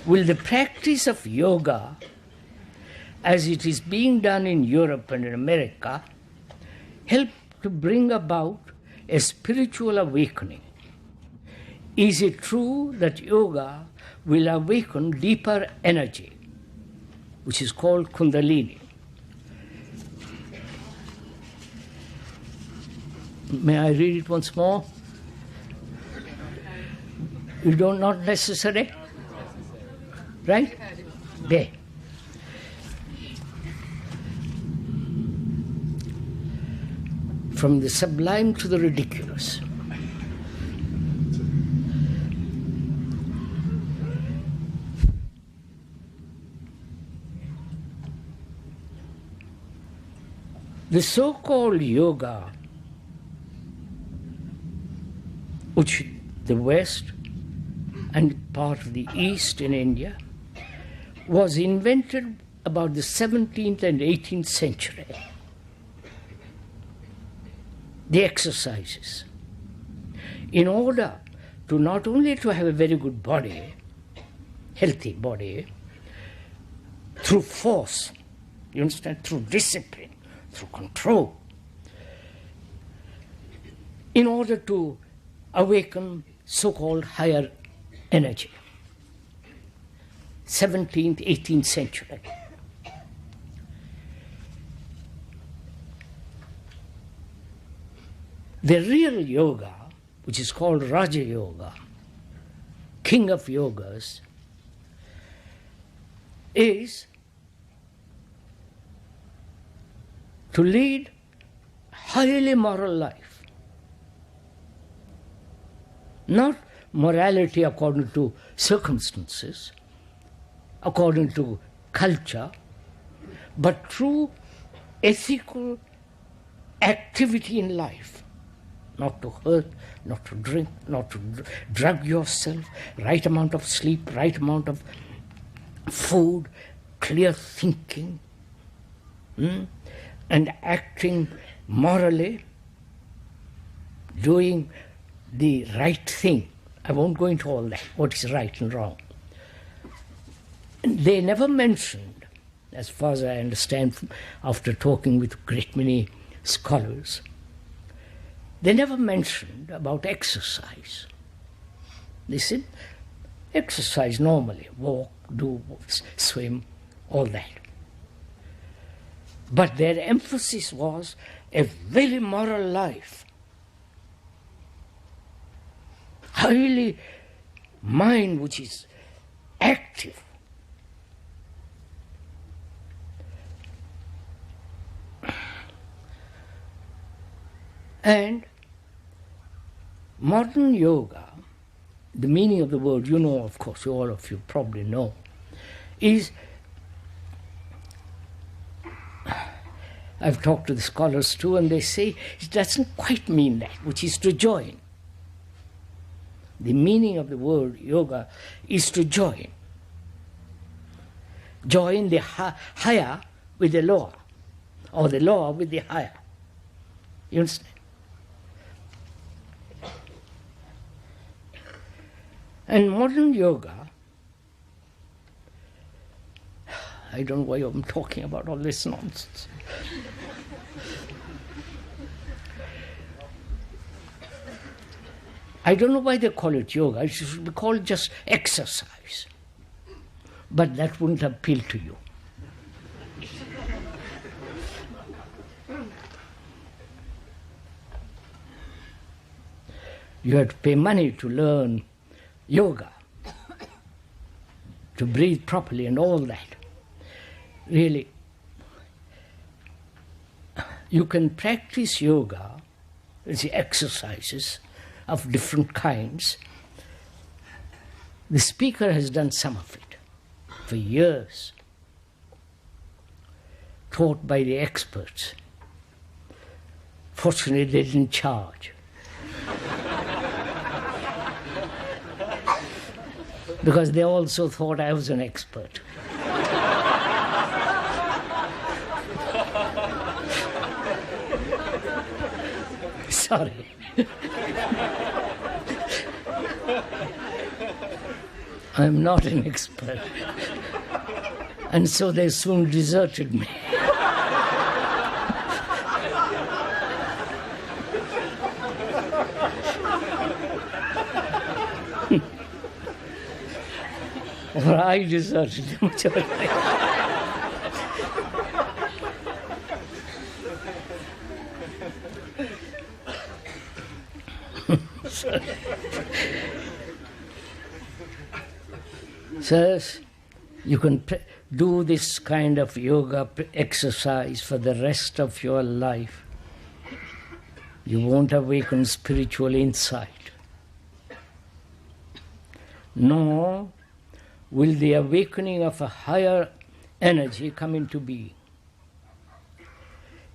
will the practice of yoga, as it is being done in Europe and in America, help to bring about a spiritual awakening? Is it true that yoga will awaken deeper energy, which is called Kundalini? May I read it once more? You don't, not necessary? Right? There. From the sublime to the ridiculous. The so-called yoga, which the West and part of the East in India, was invented about the 17th and 18th century. The exercises, in order to not only to have a very good body, healthy body, through force, you understand, through discipline, through control, in order to awaken so-called higher energy. 17th, 18th century. The real yoga, which is called Raja Yoga, king of yogas, is to lead highly moral life. Not morality according to circumstances, according to culture, but true ethical activity in life. Not to hurt, not to drink, not to drug yourself, right amount of sleep, right amount of food, clear thinking, and acting morally, doing the right thing. I won't go into all that, what is right and wrong. And they never mentioned, as far as I understand after talking with a great many scholars, they never mentioned about exercise. They said, exercise normally, walk, do, swim, all that. But their emphasis was a very moral life. Highly mind which is active. And modern yoga, the meaning of the word, you know, of course, all of you probably know, is, I've talked to the scholars too, and they say it doesn't quite mean that, which is to join. The meaning of the word yoga is to join. Join the higher with the lower, or the lower with the higher. You understand? And modern yoga, I don't know why I'm talking about all this nonsense. I don't know why they call it yoga. It should be called just exercise. But that wouldn't appeal to you. You have to pay money to learn yoga, to breathe properly and all that. Really, you can practice yoga, the exercises of different kinds. The speaker has done some of it for years, taught by the experts. Fortunately, they didn't charge. Because they also thought I was an expert. Sorry. I'm not an expert. And so they soon deserted me. Or I deserted them. So you can do this kind of yoga exercise for the rest of your life. You won't awaken spiritual insight. Nor will the awakening of a higher energy come into being.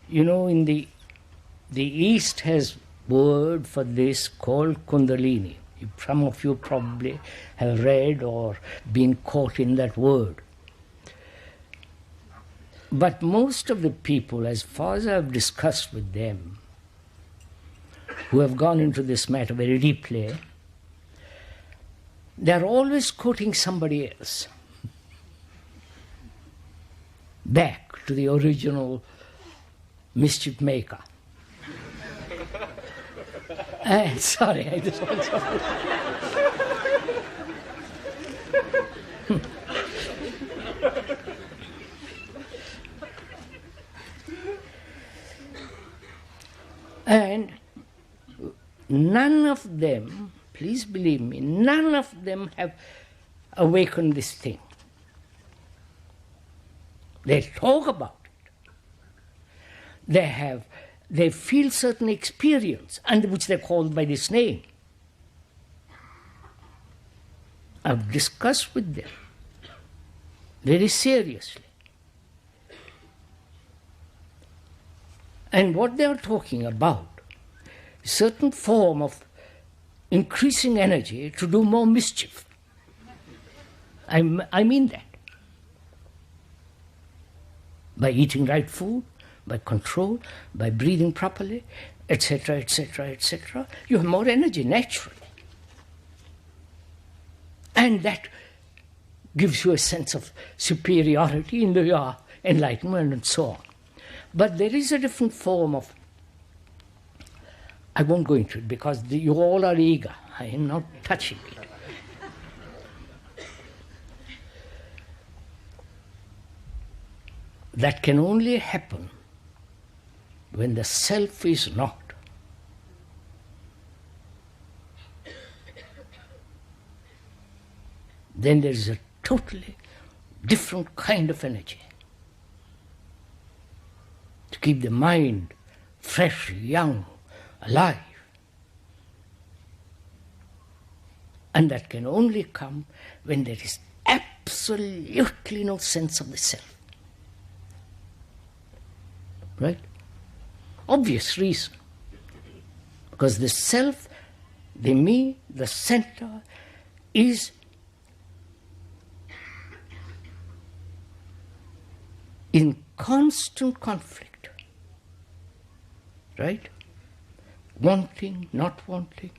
You know, in the East has word for this called Kundalini. Some of you probably have read or been caught in that word. But most of the people, as far as I've discussed with them, who have gone into this matter very deeply, they're always quoting somebody else back to the original mischief maker. Sorry, I just want to... And none of them, please believe me, none of them have awakened this thing. They talk about it. They feel certain experience, and which they call by this name. I've discussed with them very seriously. And what they are talking about is a certain form of increasing energy to do more mischief. I mean that. By eating right food, by control, by breathing properly, etc., etc., etc., you have more energy naturally. And that gives you a sense of superiority in your enlightenment and so on. But there is a different form of, I won't go into it because you all are eager. I am not touching it. That can only happen when the self is not. Then there is a totally different kind of energy to keep the mind fresh, young, alive. And that can only come when there is absolutely no sense of the self. Right? Obvious reason. Because the self, the me, the center, is in constant conflict. Right? Wanting, not wanting,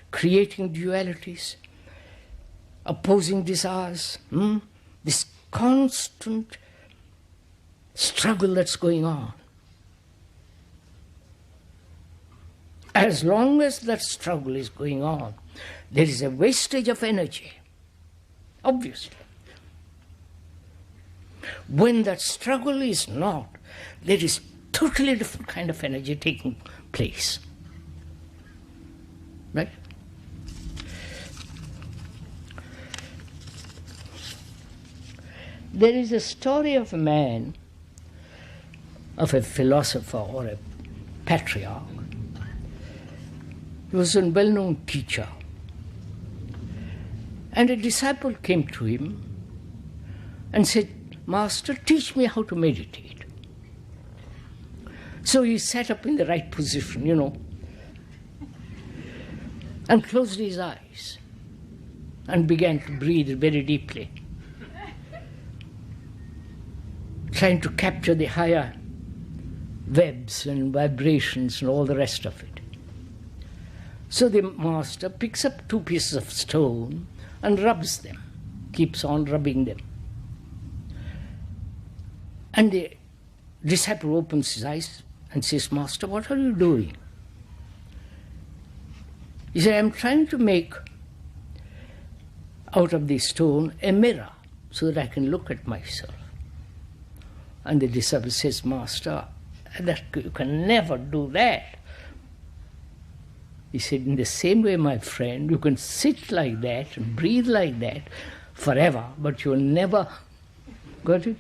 creating dualities, opposing desires, this constant struggle that's going on. As long as that struggle is going on, there is a wastage of energy, obviously. When that struggle is not, there is totally different kind of energy taking place. Right? There is a story of a man, of a philosopher or a patriarch. He was a well-known teacher. And a disciple came to him and said, "Master, teach me how to meditate." So he sat up in the right position, and closed his eyes and began to breathe very deeply, trying to capture the higher webs and vibrations and all the rest of it. So the master picks up 2 pieces of stone and rubs them keeps on rubbing them. And the disciple opens his eyes and says, Master, what are you doing? He said, I'm trying to make out of this stone a mirror so that I can look at myself. And the disciple says, Master, you can never do that. He said, in the same way, my friend, you can sit like that and breathe like that forever, but you'll never, got it?